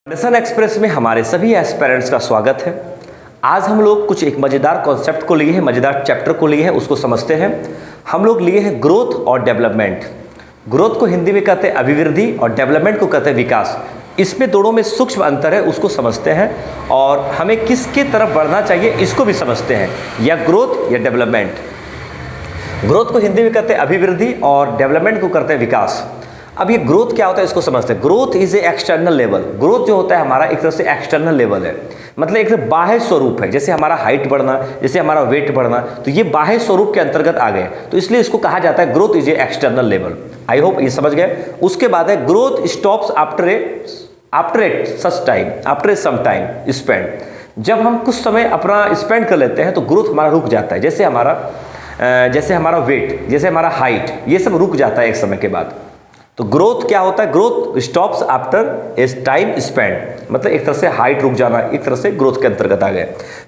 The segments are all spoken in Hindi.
नेशन एक्सप्रेस में हमारे सभी एस्पिरेंट्स का स्वागत है। आज हम लोग कुछ एक मज़ेदार कॉन्सेप्ट को लिए हैं, मज़ेदार चैप्टर को लिए हैं, उसको समझते हैं। हम लोग लिए हैं ग्रोथ और डेवलपमेंट। ग्रोथ को हिंदी में कहते हैं अभिवृद्धि और डेवलपमेंट को कहते हैं विकास। इसमें दोनों में सूक्ष्म अंतर है, उसको समझते हैं और हमें किसके तरफ बढ़ना चाहिए इसको भी समझते हैं, या ग्रोथ या डेवलपमेंट। ग्रोथ को हिंदी में कहते हैं अभिवृद्धि और डेवलपमेंट को कहते हैं विकास। अब ये ग्रोथ क्या होता है इसको समझते हैं। Growth is a external level. Growth जो होता है हमारा एक तरह से एक्सटर्नल लेवल है, मतलब एक तरह बाह्य स्वरूप है। जैसे हमारा हाइट बढ़ना, जैसे हमारा वेट बढ़ना, तो ये बाह्य स्वरूप के अंतर्गत आ गए, तो इसलिए इसको कहा जाता है growth is a external level. I hope ये समझ गए। उसके बाद है growth stops after a such time, after a some time spend. जब हम कुछ समय अपना स्पेंड कर लेते हैं तो ग्रोथ हमारा रुक जाता है। जैसे हमारा वेट, जैसे हमारा हाइट, ये सब रुक जाता है एक समय के बाद। तो ग्रोथ क्या होता है? Growth stops after a time spend, मतलब एक तरह से हाइट रुक जाना, एक तरह से ग्रोथ के अंतर्गत आ गए।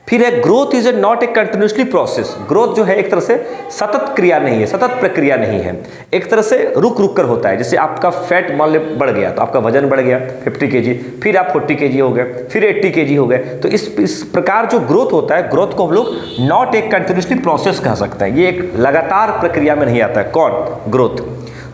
फिर है growth is a not a continuously process. Growth जो है एक तरह से सतत क्रिया नहीं है, सतत प्रक्रिया नहीं है, एक तरह से रुक रुक कर होता है। जैसे आपका फैट मान लो बढ़ गया तो आपका वजन बढ़ गया 50 kg, फिर आप 40 kg हो गए, फिर 80 kg हो गए। तो इस प्रकार जो ग्रोथ होता है, ग्रोथ को हम लोग नॉट ए कंटिन्यूसली प्रोसेस कह सकते हैं। ये एक लगातार प्रक्रिया में नहीं आता है। कौन? Growth.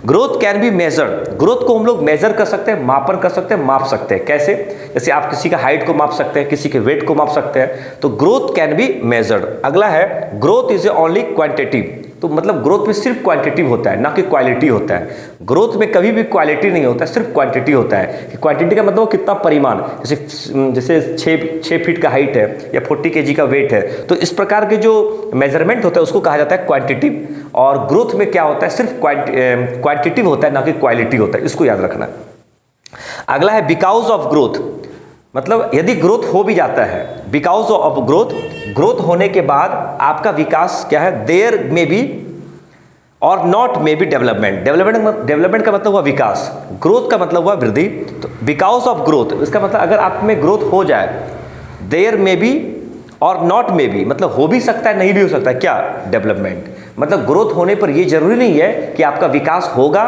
Growth can be measured. Growth को हम लोग मेजर कर सकते हैं, मापन कर सकते हैं, माप सकते हैं। कैसे? जैसे आप किसी का हाइट को माप सकते हैं, किसी के वेट को माप सकते हैं, तो ग्रोथ कैन बी मेजर्ड। अगला है growth is A only quantitative. तो मतलब ग्रोथ में सिर्फ क्वांटिटिव होता है, ना कि क्वालिटी होता है। ग्रोथ में कभी भी क्वालिटी नहीं होता है, सिर्फ क्वांटिटी होता है। कि क्वांटिटी का मतलब कितना परिमाण, जैसे 6 फीट का हाइट है या 40 kg का वेट है, तो इस प्रकार के जो मेजरमेंट होता है उसको कहा जाता है क्वांटिटिव। और ग्रोथ में क्या होता है? सिर्फ क्वांटिटिव होता है, ना कि क्वालिटी होता है। इसको याद रखना। अगला है बिकॉज ऑफ ग्रोथ। मतलब यदि ग्रोथ हो भी जाता है, बिकॉज ऑफ ग्रोथ, ग्रोथ होने के बाद आपका विकास क्या है? देयर मे बी और not may be development. Development का मतलब हुआ विकास, ग्रोथ का मतलब हुआ वृद्धि। तो बिकॉज ऑफ ग्रोथ, इसका मतलब अगर आप में ग्रोथ हो जाए, देयर मे बी और नॉट मे बी, मतलब हो भी सकता है, नहीं भी हो सकता है। क्या? डेवलपमेंट। मतलब ग्रोथ होने पर यह जरूरी नहीं है कि आपका विकास होगा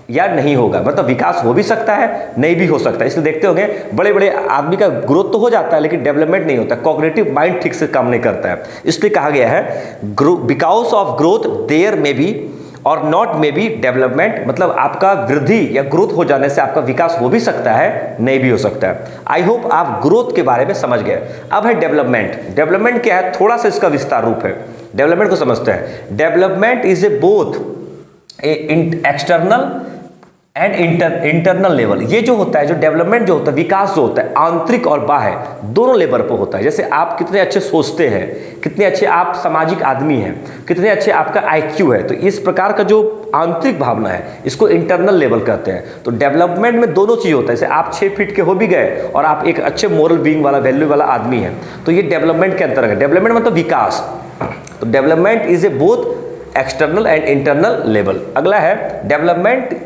या नहीं होगा, मतलब विकास हो भी सकता है, नहीं भी हो सकता है। इसलिए देखते होंगे बड़े बड़े आदमी का ग्रोथ तो हो जाता है लेकिन डेवलपमेंट नहीं होता, कॉग्निटिव माइंड ठीक से काम नहीं करता है। इसलिए कहा गया है because of growth there may be और नॉट मे बी डेवलपमेंट। मतलब आपका वृद्धि या ग्रोथ हो जाने से आपका विकास हो भी सकता है, नहीं भी हो सकता है। आई होप आप ग्रोथ के बारे में समझ गए। अब है डेवलपमेंट। डेवलपमेंट क्या है? थोड़ा सा इसका विस्तार रूप है। डेवलपमेंट को समझते हैं। Development is A both external and internal level. ये जो होता है, जो डेवलपमेंट जो होता है, विकास जो होता है, आंतरिक और बाह्य दोनों लेवल पर होता है। जैसे आप कितने अच्छे सोचते हैं, कितने अच्छे आप सामाजिक आदमी हैं, कितने अच्छे आपका IQ है, तो इस प्रकार का जो आंतरिक भावना है इसको इंटरनल लेवल कहते हैं। तो डेवलपमेंट में दोनों चीज़ होता है। जैसे आप 6 फीट के हो भी गए और आप एक अच्छे मोरल बीइंग वाला, वैल्यू वाला आदमी है, तो ये डेवलपमेंट के अंतर्गत। डेवलपमेंट मतलब विकास। तो development is A both external and internal level. अगला है डेवलपमेंट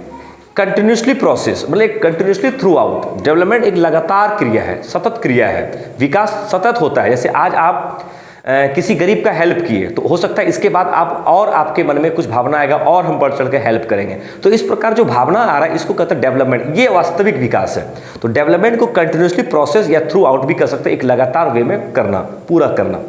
कंटिन्यूसली प्रोसेस, मतलब कंटिन्यूसली थ्रू आउट। डेवलपमेंट एक लगातार क्रिया है, सतत क्रिया है। विकास सतत होता है। जैसे आज आप किसी गरीब का हेल्प किए, तो हो सकता है इसके बाद आप और आपके मन में कुछ भावना आएगा और हम बढ़ चढ़ के हेल्प करेंगे। तो इस प्रकार जो भावना आ रहा है इसको कहते हैं डेवलपमेंट। ये वास्तविक विकास है। तो डेवलपमेंट को कंटिन्यूसली प्रोसेस या थ्रू आउट भी कर सकते हैं, एक लगातार वे में करना, पूरा करना।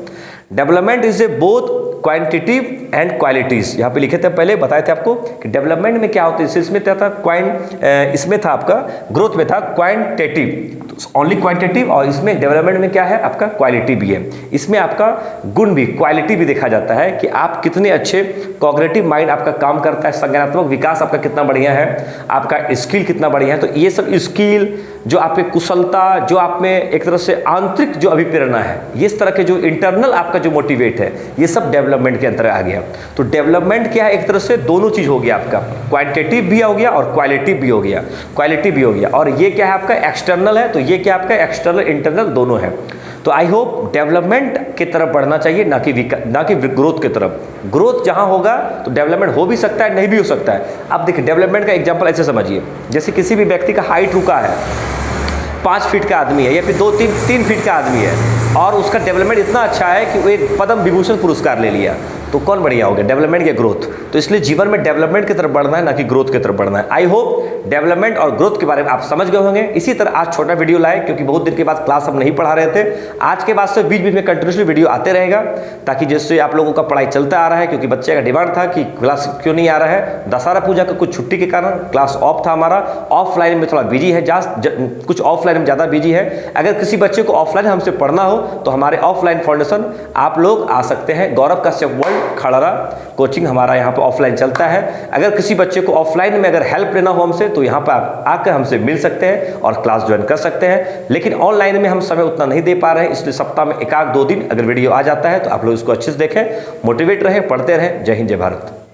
Development is A both quantitative and qualities. यहाँ पे लिखे थे, पहले बताए थे आपको कि डेवलपमेंट में क्या होता है। इसमें क्या था? इसमें था आपका ग्रोथ में था क्वांटिटिव, ओनली क्वांटिटिव, और इसमें डेवलपमेंट में क्या है? आपका क्वालिटी भी है। इसमें आपका गुण भी, क्वालिटी भी देखा जाता है कि आप कितने अच्छे, कॉग्निटिव माइंड आपका काम करता है, संज्ञानात्मक विकास आपका कितना बढ़िया है, आपका स्किल कितना बढ़िया है। तो ये सब स्किल, जो आप में कुशलता, जो आप में एक तरह से आंतरिक जो अभिप्रेरणा है, ये इस तरह के जो इंटरनल आपका जो मोटिवेट है, ये सब डेवलपमेंट के अंतर्गत आ गया। तो डेवलपमेंट क्या है? एक तरह से दोनों चीज हो गया आपका, क्वांटिटिव भी हो गया और क्वालिटिव भी हो गया, क्वालिटी भी हो गया। और ये क्या है? आपका एक्सटर्नल है, तो ये क्या आपका एक्सटर्नल इंटरनल दोनों है। तो आई होप डेवलपमेंट की तरफ बढ़ना चाहिए, ना कि ग्रोथ की तरफ। ग्रोथ जहां होगा तो डेवलपमेंट हो भी सकता है, नहीं भी हो सकता है। अब देखिए डेवलपमेंट का एग्जांपल ऐसे समझिए, जैसे किसी भी व्यक्ति का हाइट रुका है, 5 फीट का आदमी है या फिर 3 फीट का आदमी है, और उसका डेवलपमेंट इतना अच्छा है कि वो एक पद्म विभूषण पुरस्कार ले लिया, तो कौन बढ़िया हो गया? डेवलपमेंट या ग्रोथ? तो इसलिए जीवन में डेवलपमेंट की तरफ बढ़ना है, ना कि ग्रोथ की तरफ बढ़ना है। आई होप डेवलपमेंट और ग्रोथ के बारे में आप समझ गए होंगे। इसी तरह आज छोटा वीडियो लाए क्योंकि बहुत दिन के बाद क्लास हम नहीं पढ़ा रहे थे। आज के बाद से बीच बीच में कंटिन्यूसली वीडियो आते रहेगा ताकि जिससे आप लोगों का पढ़ाई चलता आ रहा है, क्योंकि बच्चे का डिमांड था कि क्लास क्यों नहीं आ रहा है। दशहरा पूजा का कुछ छुट्टी के कारण क्लास ऑफ था हमारा, ऑफलाइन में थोड़ा बिजी है, कुछ ऑफलाइन में ज़्यादा बिजी है। अगर किसी बच्चे को ऑफलाइन हमसे पढ़ना हो तो हमारे ऑफलाइन फाउंडेशन आप लोग आ सकते हैं। गौरव कश्यप वर्ल्ड खड़रा कोचिंग हमारा यहाँ पर ऑफलाइन चलता है। अगर किसी बच्चे को ऑफलाइन में अगर हेल्प लेना हो हमसे तो यहाँ पर आप आकर हमसे मिल सकते हैं और क्लास ज्वाइन कर सकते हैं। लेकिन ऑनलाइन में हम समय उतना नहीं दे पा रहे हैं, इसलिए सप्ताह में 1-2 दिन अगर वीडियो आ जाता है तो आप लोग इसको अच्छे से देखें, मोटिवेट रहें, पढ़ते रहें। जय हिंद, जय भारत।